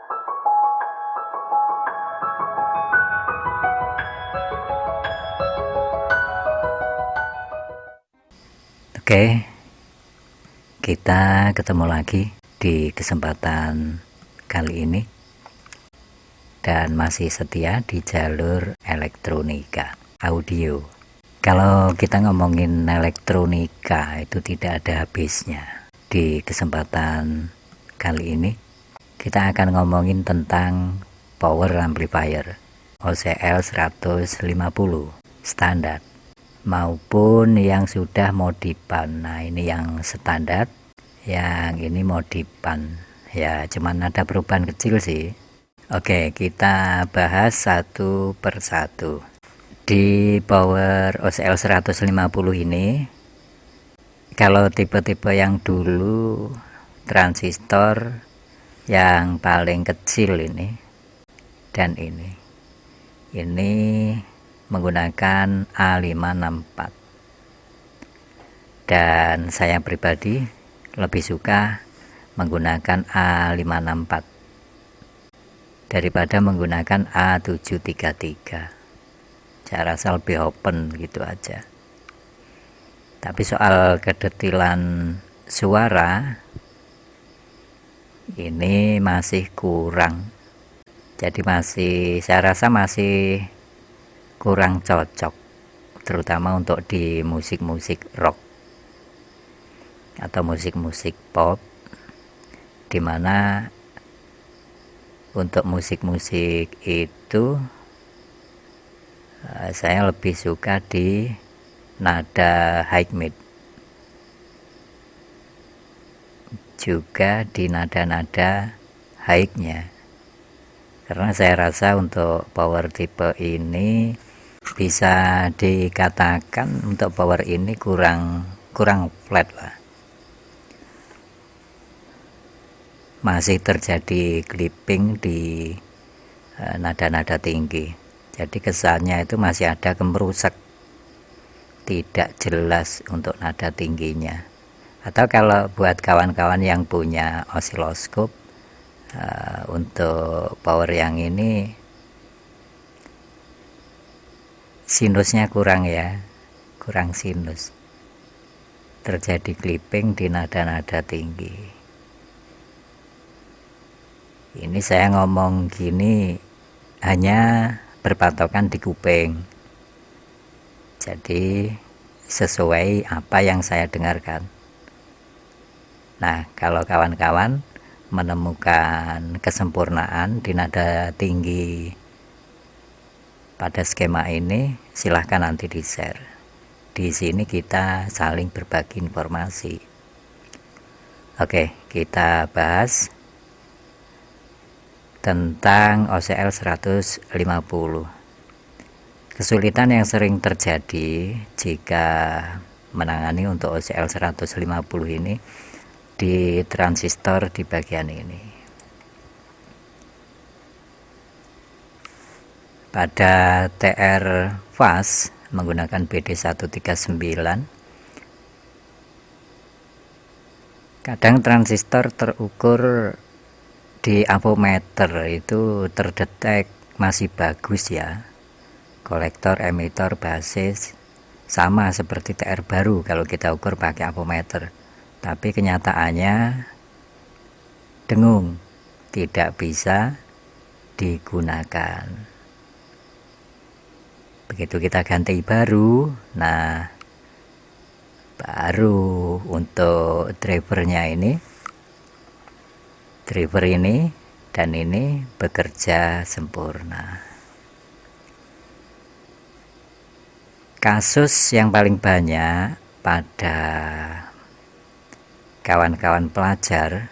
Oke, kita ketemu lagi di kesempatan kali ini dan masih setia di jalur elektronika audio. Kalau kita ngomongin elektronika itu tidak ada habisnya. Di kesempatan kali ini kita akan ngomongin tentang power amplifier OCL 150 standar maupun yang sudah modifan. Nah, ini yang standar, yang ini modifan. Ya, cuman ada perubahan kecil sih. Oke, kita bahas satu persatu. Di power OCL 150 ini, kalau tipe-tipe yang dulu transistor yang paling kecil ini dan ini menggunakan A564, dan saya pribadi lebih suka menggunakan A564 daripada menggunakan A733. Saya rasa lebih open gitu aja. Tapi soal kedetilan suara ini masih kurang, jadi saya rasa masih kurang cocok, terutama untuk di musik-musik rock atau musik-musik pop, dimana untuk musik-musik itu saya lebih suka di nada high mid, juga di nada-nada high-nya, karena saya rasa untuk power tipe ini bisa dikatakan untuk power ini kurang flat lah, masih terjadi clipping di nada-nada tinggi, jadi kesannya itu masih ada kemerusak, tidak jelas untuk nada tingginya. Atau kalau buat kawan-kawan yang punya osiloskop, untuk power yang ini sinusnya kurang sinus, terjadi clipping di nada-nada tinggi. Ini saya ngomong gini hanya berpatokan di kuping, jadi sesuai apa yang saya dengarkan. Nah, kalau kawan-kawan menemukan kesempurnaan di nada tinggi pada skema ini, silahkan nanti di share. Di sini kita saling berbagi informasi. Oke, kita bahas tentang OCL 150. Kesulitan yang sering terjadi jika menangani untuk OCL 150 ini di transistor di bagian ini. Pada TR fast menggunakan BD139, kadang transistor terukur di ampometer itu terdetek masih bagus ya, kolektor, emitor, basis sama seperti TR baru kalau kita ukur pakai ampometer. Tapi kenyataannya dengung, tidak bisa digunakan. Begitu kita ganti baru, nah baru untuk driver ini dan ini bekerja sempurna. Kasus yang paling banyak pada kawan-kawan pelajar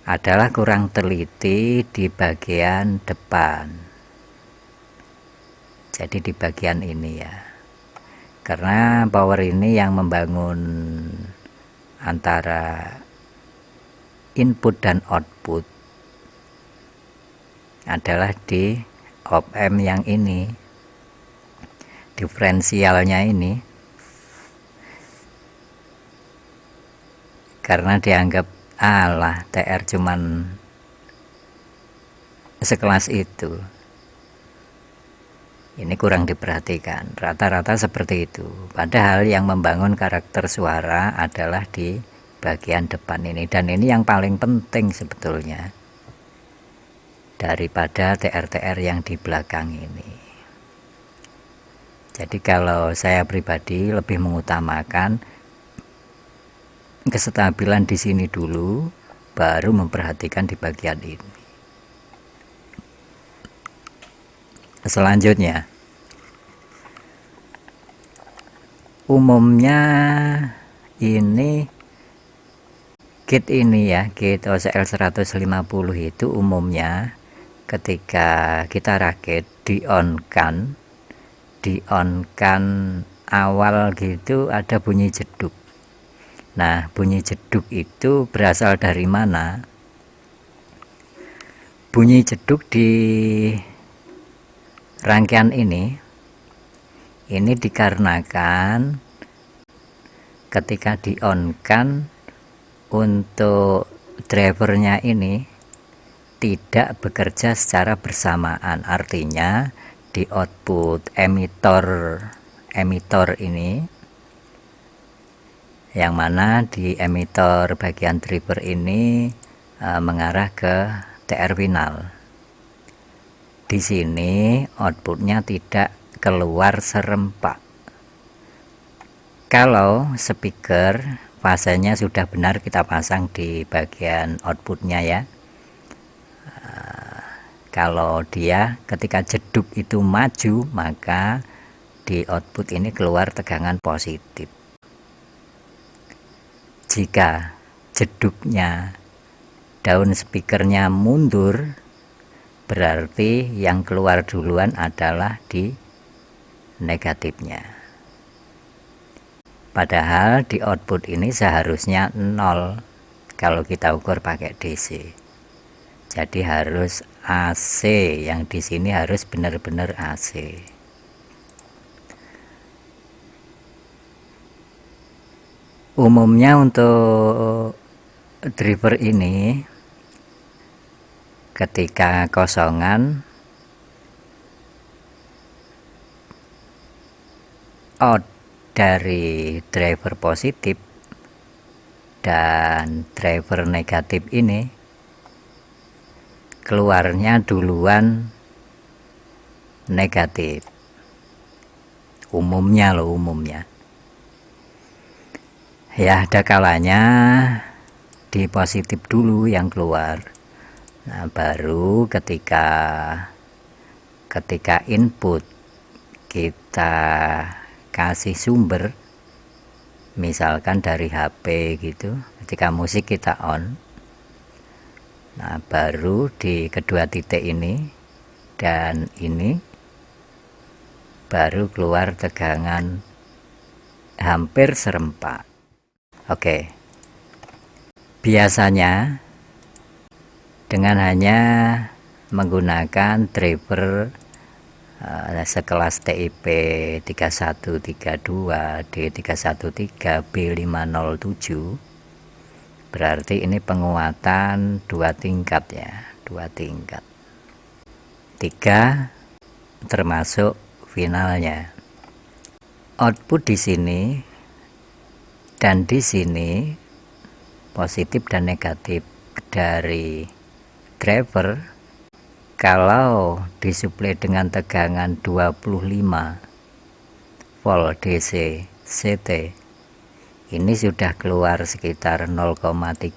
adalah kurang teliti di bagian depan. Jadi di bagian ini ya, karena power ini yang membangun antara input dan output adalah di op-amp yang ini, diferensialnya ini, karena dianggap alah TR cuman sekelas itu. Ini kurang diperhatikan, rata-rata seperti itu. Padahal yang membangun karakter suara adalah di bagian depan ini, dan ini yang paling penting sebetulnya daripada TR-TR yang di belakang ini. Jadi kalau saya pribadi lebih mengutamakan kestabilan di sini dulu, baru memperhatikan di bagian ini. Selanjutnya, umumnya ini kit ini ya, kit OCL 150 itu umumnya ketika kita rakit di on kan awal gitu ada bunyi jeduk. Nah, bunyi jeduk itu berasal dari mana? Bunyi jeduk di rangkaian ini dikarenakan ketika di on kan untuk drivernya ini tidak bekerja secara bersamaan, artinya di output emitor ini, yang mana di emitor bagian driver ini mengarah ke TR final. Di sini outputnya tidak keluar serempak. Kalau speaker fasenya sudah benar, kita pasang di bagian outputnya ya. Kalau dia ketika jeduk itu maju, maka di output ini keluar tegangan positif. Jika jeduknya daun speakernya mundur, berarti yang keluar duluan adalah di negatifnya. Padahal di output ini seharusnya 0 kalau kita ukur pakai DC. Jadi harus AC, yang di sini harus benar-benar AC. Umumnya untuk driver ini ketika kosongan out dari driver positif dan driver negatif ini keluarnya duluan negatif. Umumnya ya, ada kalanya di positif dulu yang keluar. Nah, baru ketika input kita kasih sumber, misalkan dari HP gitu, ketika musik kita on, nah baru di kedua titik ini dan ini baru keluar tegangan hampir serempak. Oke, biasanya dengan hanya menggunakan driver sekelas TIP 3132, D313, B507, berarti ini penguatan 2 tingkat ya, 2 tingkat. 3 termasuk finalnya. Output di sini dan di sini positif dan negatif dari driver kalau disuplai dengan tegangan 25 volt DC CT, ini sudah keluar sekitar 0,35,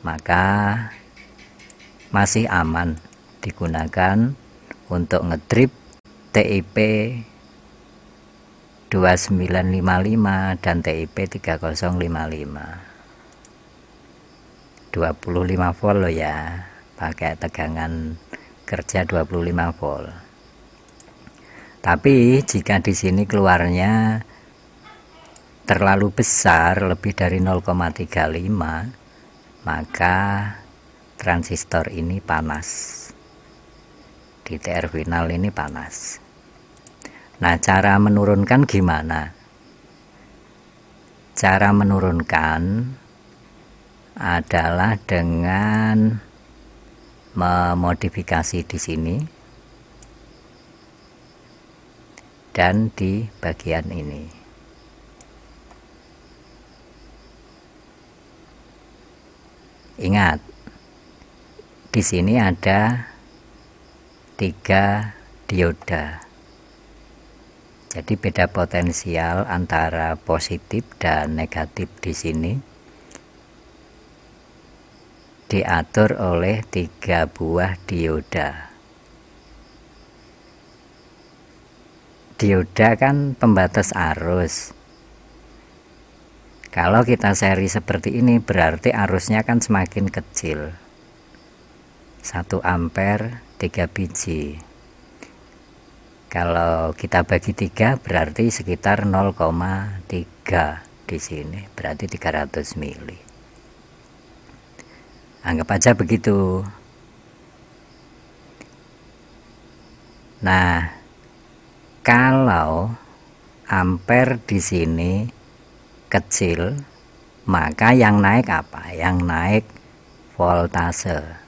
maka masih aman digunakan untuk ngedrip TIP 2955 dan TIP 3055. 25 volt loh ya, pakai tegangan kerja 25 volt. Tapi jika di sini keluarnya terlalu besar, lebih dari 0,35, maka transistor ini panas. Di TR final ini panas. Nah, cara menurunkan gimana? Cara menurunkan adalah dengan memodifikasi di sini dan di bagian ini. Ingat, di sini ada 3 dioda. Jadi beda potensial antara positif dan negatif di sini diatur oleh 3 buah dioda. Dioda kan pembatas arus. Kalau kita seri seperti ini berarti arusnya kan semakin kecil. 1 ampere 3 biji. Kalau kita bagi 3 berarti sekitar 0,3 di sini, berarti 300 mili. Anggap aja begitu. Nah, kalau ampere di sini kecil, maka yang naik apa? Yang naik voltase.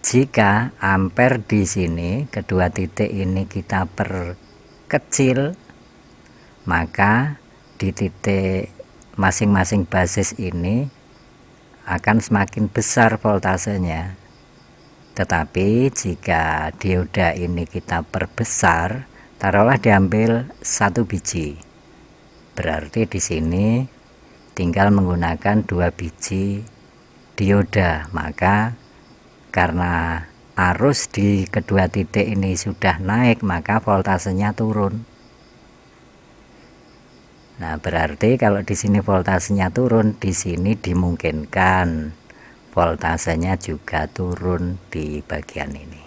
Jika ampere di sini kedua titik ini kita perkecil, maka di titik masing-masing basis ini akan semakin besar voltasenya. Tetapi jika dioda ini kita perbesar, taruhlah diambil 1 biji, berarti di sini tinggal menggunakan 2 biji dioda, maka karena arus di kedua titik ini sudah naik, maka voltasenya turun. Nah, berarti kalau di sini voltasenya turun, di sini dimungkinkan voltasenya juga turun di bagian ini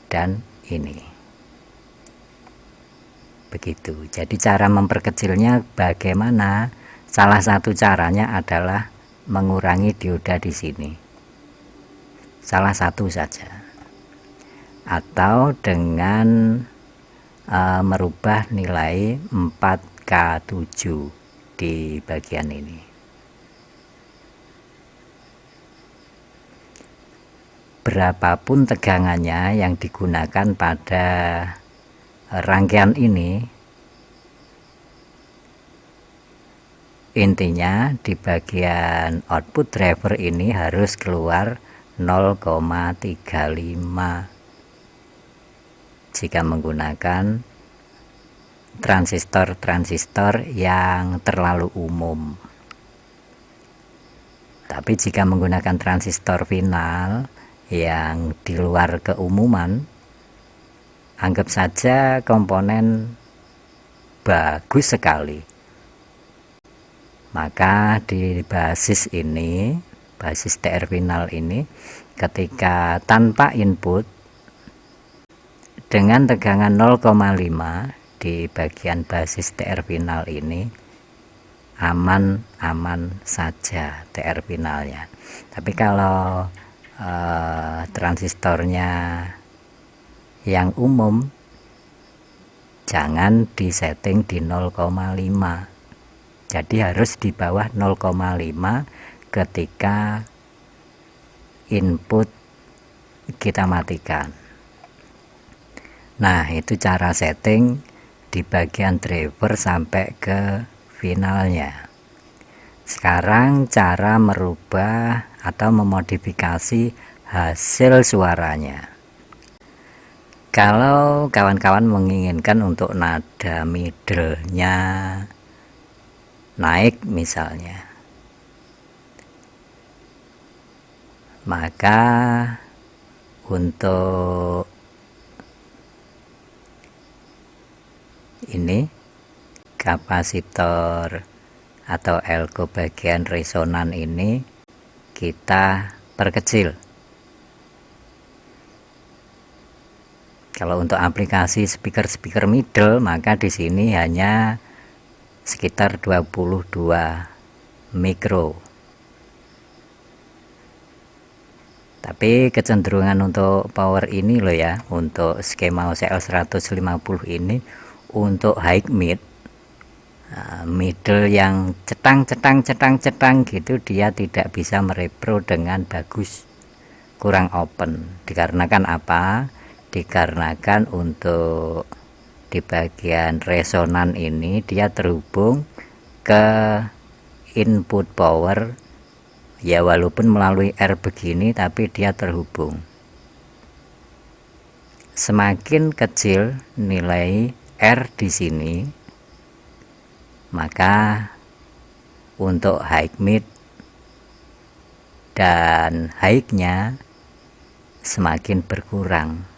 dan ini. Begitu. Jadi cara memperkecilnya bagaimana? Salah satu caranya adalah mengurangi dioda di sini. Salah satu saja, atau dengan merubah nilai 4K7 di bagian ini. Berapapun tegangannya yang digunakan pada rangkaian ini, intinya di bagian output driver ini harus keluar 0,35 jika menggunakan transistor yang terlalu umum. Tapi jika menggunakan transistor final yang di luar keumuman, anggap saja komponen bagus sekali, maka di basis ini, basis TR final ini, ketika tanpa input dengan tegangan 0,5 di bagian basis TR final ini aman-aman saja TR finalnya. Tapi kalau transistornya yang umum, jangan disetting di 0,5, jadi harus di bawah 0,5 ketika input kita matikan. Nah, itu cara setting di bagian driver sampai ke finalnya. Sekarang cara merubah atau memodifikasi hasil suaranya. Kalau kawan-kawan menginginkan untuk nada middle-nya naik misalnya, maka untuk ini kapasitor atau elko bagian resonan ini kita perkecil. Kalau untuk aplikasi speaker middle, maka di sini hanya sekitar 22 mikro. Tapi kecenderungan untuk power ini loh ya, untuk skema OCL 150 ini, untuk high mid middle yang cetang gitu, dia tidak bisa merepro dengan bagus, kurang open. Dikarenakan apa? Dikarenakan untuk di bagian resonan ini dia terhubung ke input power ya, walaupun melalui R begini tapi dia terhubung. Semakin kecil nilai R di sini, maka untuk high mid dan high-nya semakin berkurang,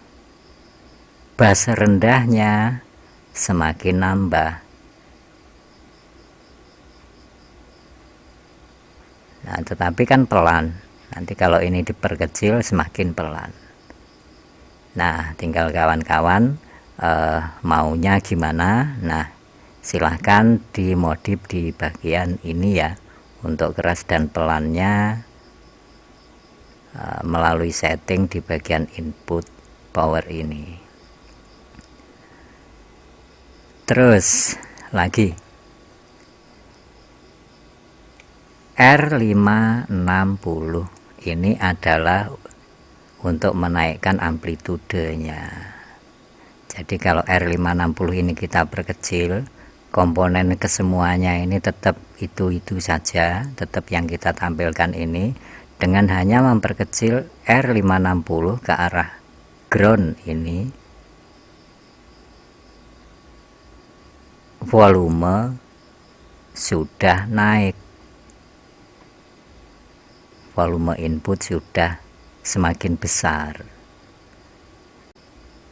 bass rendahnya semakin nambah. Nah, tetapi kan pelan. Nanti kalau ini diperkecil semakin pelan. Nah, tinggal kawan-kawan maunya gimana. Nah, silahkan dimodif di bagian ini ya, untuk keras dan pelannya melalui setting di bagian input power ini. Terus lagi R560 ini adalah untuk menaikkan amplitudenya. Jadi kalau R560 ini kita perkecil, komponen kesemuanya ini tetap itu saja, tetap yang kita tampilkan ini, dengan hanya memperkecil R560 ke arah ground ini, volume sudah naik, volume input sudah semakin besar.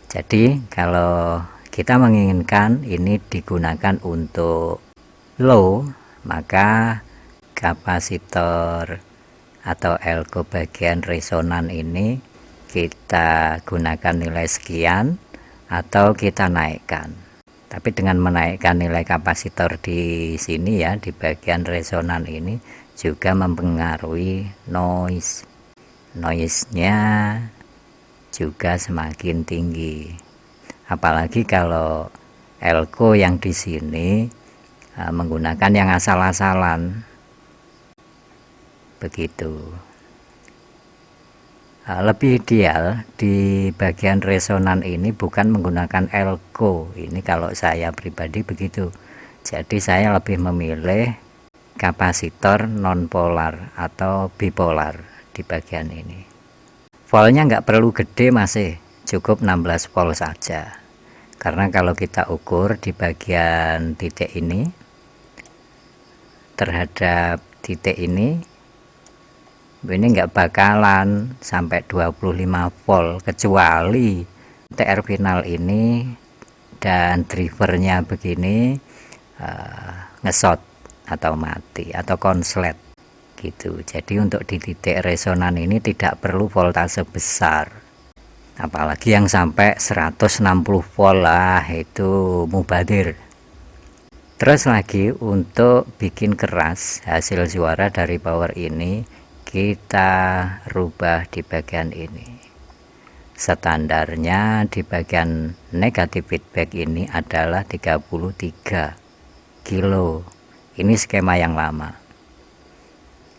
Jadi kalau kita menginginkan ini digunakan untuk low, maka kapasitor atau elko bagian resonan ini kita gunakan nilai sekian atau kita naikkan. Tapi dengan menaikkan nilai kapasitor di sini ya, di bagian resonan ini juga mempengaruhi noise-nya juga semakin tinggi. Apalagi kalau elko yang di sini menggunakan yang asal-asalan, begitu. Lebih ideal di bagian resonan ini bukan menggunakan elko. Ini kalau saya pribadi begitu. Jadi saya lebih memilih kapasitor nonpolar atau bipolar di bagian ini. Voltnya nggak perlu gede, masih cukup 16 volt saja. Karena kalau kita ukur di bagian titik ini terhadap titik ini nggak bakalan sampai 25 volt, kecuali TR final ini dan drivernya begini ngesot atau mati atau konslet gitu. Jadi untuk di titik resonan ini tidak perlu voltase besar, apalagi yang sampai 160 volt lah, itu mubadir. Terus lagi untuk bikin keras hasil suara dari power ini, kita rubah di bagian ini. Standarnya di bagian negatif feedback ini adalah 33 kilo. Ini skema yang lama.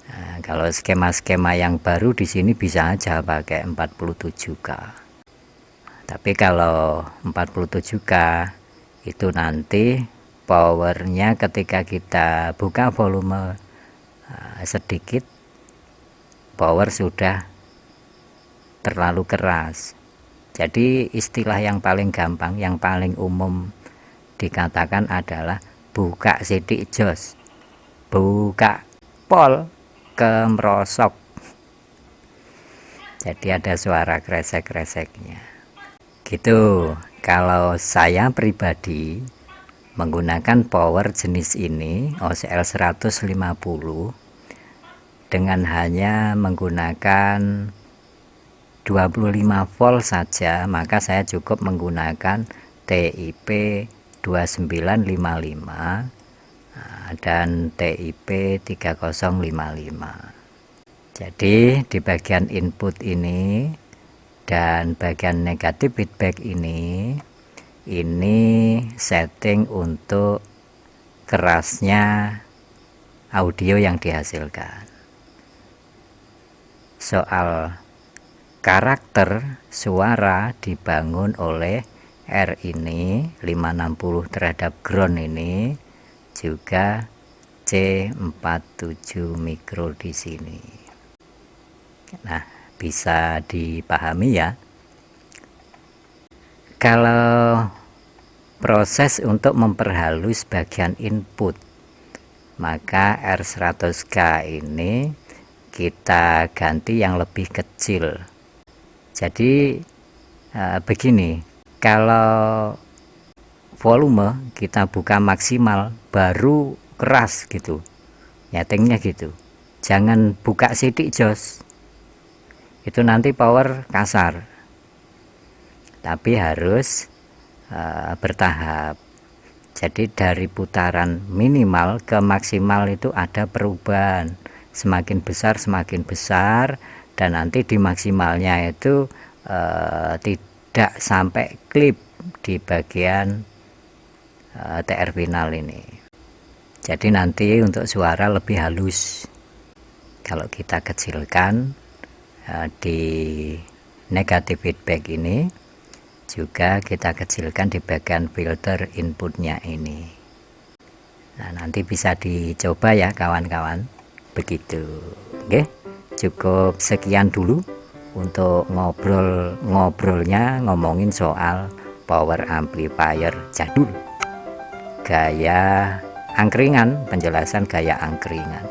Nah, kalau skema-skema yang baru di sini bisa aja pakai 47K. Tapi kalau 47K itu nanti powernya ketika kita buka volume sedikit, power sudah terlalu keras. Jadi istilah yang paling gampang, yang paling umum dikatakan adalah buka sidik jos, buka pol kemerosok. Jadi ada suara kresek-kreseknya gitu. Kalau saya pribadi menggunakan power jenis ini, OCL 150, dengan hanya menggunakan 25 volt saja, maka saya cukup menggunakan TIP 2955 dan TIP 3055. Jadi di bagian input ini dan bagian negatif feedback ini setting untuk kerasnya audio yang dihasilkan. Soal karakter suara dibangun oleh R ini 560 terhadap ground ini, juga C47 mikro di sini. Nah, bisa dipahami ya. Kalau proses untuk memperhalus bagian input, maka R100K ini kita ganti yang lebih kecil. Jadi begini, kalau volume kita buka maksimal baru keras gitu, nyetingnya gitu. Jangan buka sidik jos, itu nanti power kasar. Tapi harus bertahap. Jadi dari putaran minimal ke maksimal itu ada perubahan, semakin besar, dan nanti di maksimalnya itu tidak sampai klip di bagian TR final ini. Jadi nanti untuk suara lebih halus. Kalau kita kecilkan di negatif feedback ini, juga kita kecilkan di bagian filter inputnya ini. Nah, nanti bisa dicoba ya kawan-kawan, begitu. Oke, cukup sekian dulu untuk ngobrolnya ngomongin soal power amplifier jadul, gaya angkringan, penjelasan gaya angkringan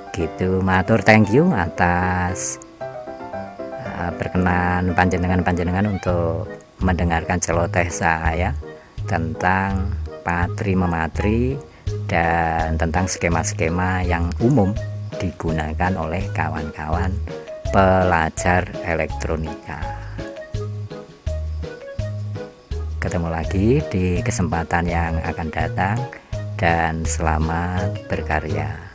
gitu. Matur thank you atas berkenan panjenengan untuk mendengarkan celoteh saya tentang patri mematri dan tentang skema-skema yang umum digunakan oleh kawan-kawan pelajar elektronika. Ketemu lagi di kesempatan yang akan datang, dan selamat berkarya.